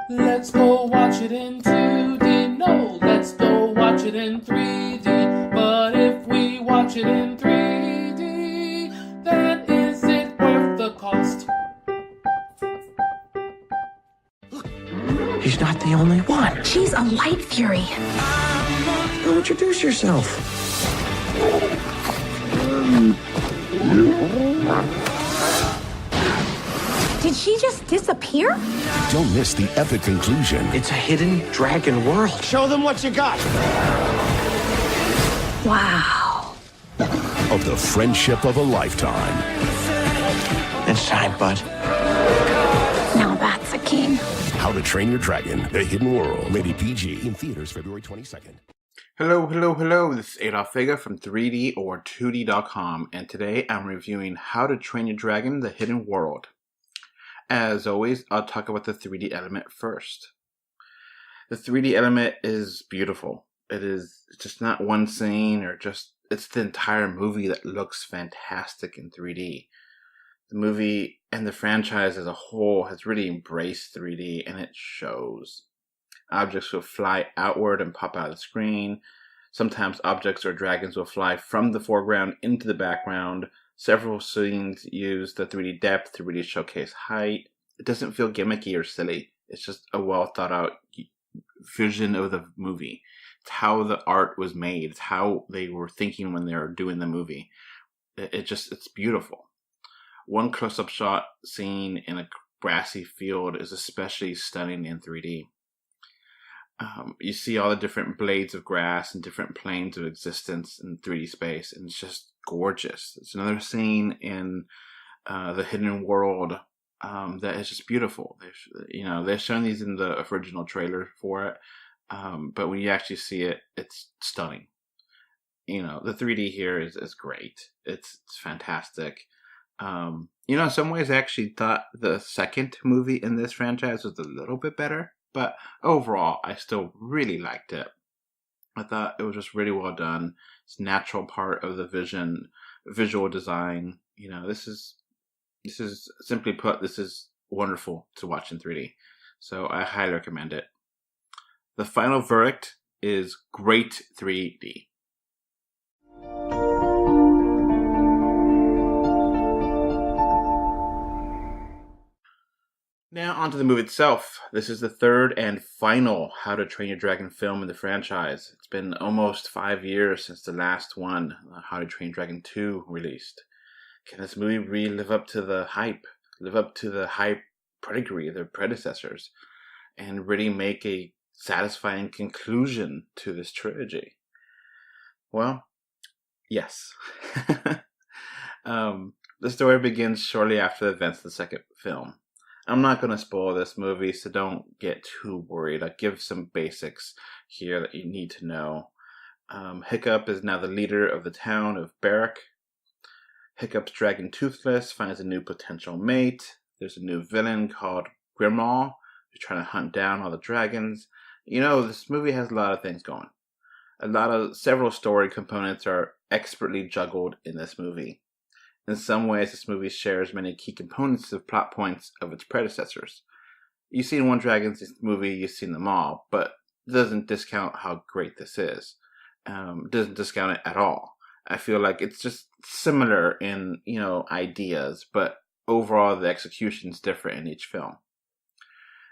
Let's go watch it in 2D. No, let's go watch it in 3D. But if we watch it in 3D, then is it worth the cost? He's not the only one. She's a light fury. Go introduce yourself. Did she just disappear? Don't miss the epic conclusion It's a hidden dragon world. Show them what you got. Wow. of the friendship of a lifetime. It's time, bud. Now that's a king. How to Train Your Dragon, The Hidden World. Rated PG in theaters February 22nd. Hello. This is Adolf Vega from 3D or 2D.com, and today I'm reviewing How to Train Your Dragon, The Hidden World. As always, I'll talk about the 3D element first. The 3D element is beautiful. It is just not one scene or it's the entire movie that looks fantastic in 3D. The movie and the franchise as a whole has really embraced 3D, and it shows. Objects will fly outward and pop out of the screen. Sometimes objects or dragons will fly from the foreground into the background. Several scenes use the 3D depth to really showcase height. It doesn't feel gimmicky or silly. It's just a well thought out vision of the movie. It's how the art was made. It's how they were thinking when they were doing the movie. It's beautiful. One close-up shot scene in a grassy field is especially stunning in 3D. You see all the different blades of grass and different planes of existence in 3D space, and it's just gorgeous. It's another scene in The Hidden World that is just beautiful. They've shown these in the original trailer for it, but when you actually see it, it's stunning. The 3D here is great. It's fantastic. In some ways, I actually thought the second movie in this franchise was a little bit better. But overall, I still really liked it. I thought it was just really well done. It's a natural part of the visual design. This is simply put, this is wonderful to watch in 3D. So I highly recommend it. The final verdict is great 3D. Now onto the movie itself. This is the third and final How to Train Your Dragon film in the franchise. It's been almost 5 years since the last one, How to Train Your Dragon 2, released. Can this movie really live up to the hype pedigree of their predecessors, and really make a satisfying conclusion to this trilogy? Well, yes. The story begins shortly after the events of the second film. I'm not going to spoil this movie, so don't get too worried. I'll give some basics here that you need to know. Hiccup is now the leader of the town of Barrack. Hiccup's dragon Toothless finds a new potential mate. There's a new villain called Grimmaw, who's trying to hunt down all the dragons. This movie has a lot of things going. Several story components are expertly juggled in this movie. In some ways, this movie shares many key components of plot points of its predecessors. You've seen one Dragon's movie, you've seen them all, but it doesn't discount how great this is. It doesn't discount it at all. I feel like it's just similar in, ideas, but overall the execution's different in each film.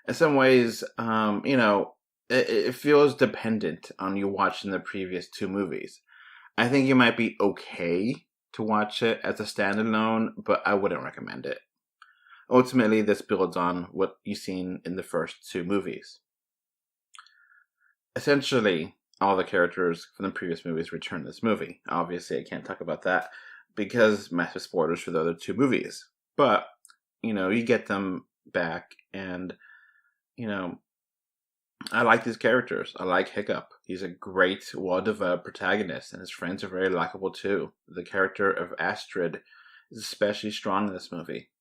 In some ways, it feels dependent on you watching the previous two movies. I think you might be okay to watch it as a standalone, but I wouldn't recommend it. Ultimately, this builds on what you've seen in the first two movies. Essentially, all the characters from the previous movies return in this movie. Obviously, I can't talk about that because massive spoilers for the other two movies. But, you get them back, and, I like these characters. I like Hiccup. He's a great, well-developed protagonist, and his friends are very likable too. The character of Astrid is especially strong in this movie.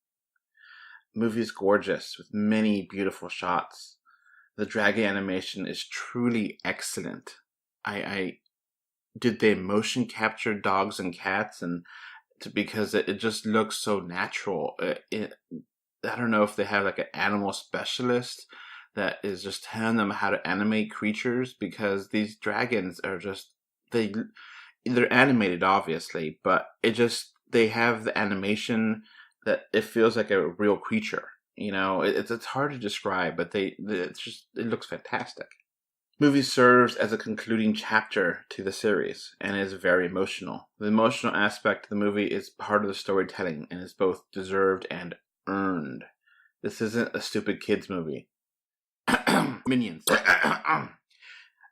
The movie is gorgeous, with many beautiful shots. The dragon animation is truly excellent. Did they motion capture dogs and cats, because it just looks so natural. I don't know if they have like an animal specialist that is just telling them how to animate creatures, because these dragons are just, they're animated obviously, but they have the animation that it feels like a real creature. It's hard to describe, but it looks fantastic. The movie serves as a concluding chapter to the series and is very emotional. The emotional aspect of the movie is part of the storytelling and is both deserved and earned. This isn't a stupid kids movie. Minions.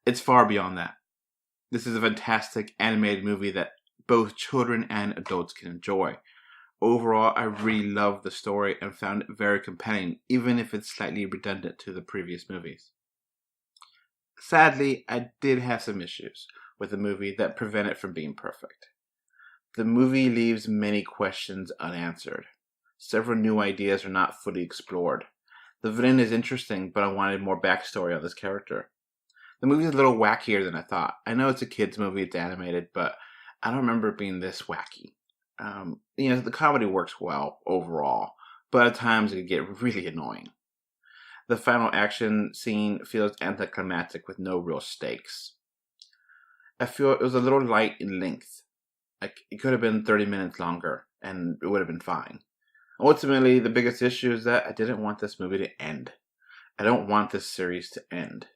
It's far beyond that. This is a fantastic animated movie that both children and adults can enjoy. Overall, I really loved the story and found it very compelling, even if it's slightly redundant to the previous movies. Sadly, I did have some issues with the movie that prevent it from being perfect. The movie leaves many questions unanswered. Several new ideas are not fully explored. The villain is interesting, but I wanted more backstory on this character. The movie is a little wackier than I thought. I know it's a kids movie, it's animated, but I don't remember it being this wacky. The comedy works well overall, but at times it can get really annoying. The final action scene feels anticlimactic with no real stakes. I feel it was a little light in length. It could have been 30 minutes longer, and it would have been fine. Ultimately, the biggest issue is that I didn't want this movie to end. I don't want this series to end.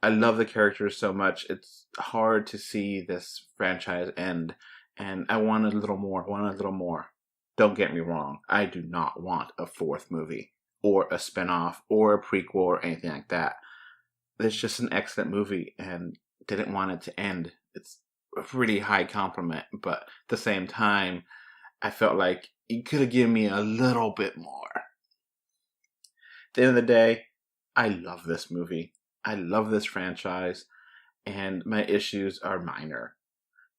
I love the characters so much, it's hard to see this franchise end, and I wanted a little more. Don't get me wrong, I do not want a fourth movie, or a spinoff, or a prequel, or anything like that. It's just an excellent movie, and didn't want it to end. It's a really high compliment, but at the same time, I felt like you could have given me a little bit more. At the end of the day, I love this movie. I love this franchise, and my issues are minor.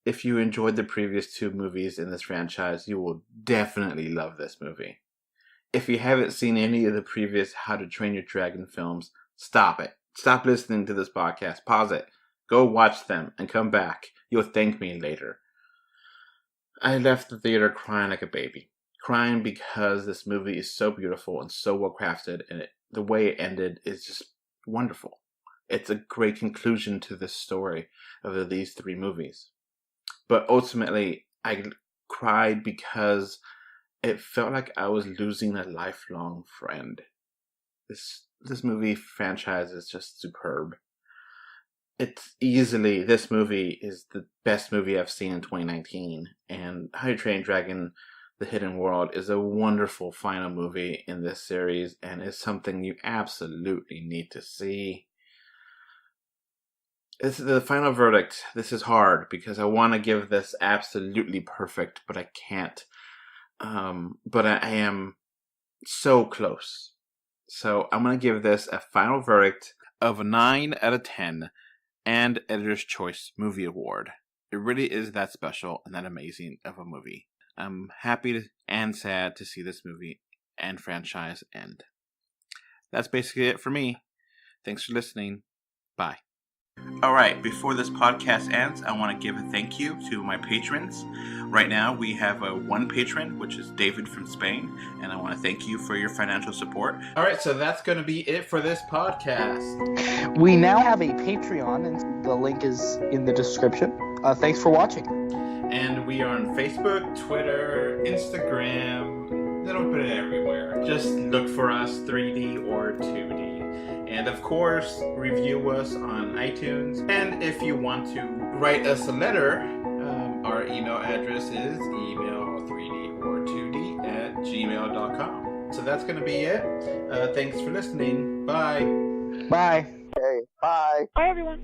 If you enjoyed the previous two movies in this franchise, you will definitely love this movie. If you haven't seen any of the previous How to Train Your Dragon films, stop it. Stop listening to this podcast. Pause it. Go watch them and come back. You'll thank me later. I left the theater crying like a baby. Crying because this movie is so beautiful and so well crafted, and the way it ended is just wonderful. It's a great conclusion to this story of these three movies. But ultimately, I cried because it felt like I was losing a lifelong friend. This movie franchise is just superb. This movie is the best movie I've seen in 2019. And How to Train Your Dragon, The Hidden World is a wonderful final movie in this series and is something you absolutely need to see. This is the final verdict. This is hard because I want to give this absolutely perfect, but I can't. But I am so close. So I'm going to give this a final verdict of a 9 out of 10 and Editor's Choice Movie Award. It really is that special and that amazing of a movie. I'm happy and sad to see this movie and franchise end. That's basically it for me. Thanks for listening. Bye. Alright, before this podcast ends, I want to give a thank you to my patrons. Right now, we have one patron, which is David from Spain, and I want to thank you for your financial support. Alright, so that's going to be it for this podcast. We now have a Patreon, and the link is in the description. Thanks for watching. And we are on Facebook, Twitter, Instagram, a little bit everywhere. Just look for us, 3D or 2D. And of course, review us on iTunes. And if you want to write us a letter, our email address is email3dortwo d@gmail.com. So that's going to be it. Thanks for listening. Bye. Bye. Hey, bye. Bye, everyone.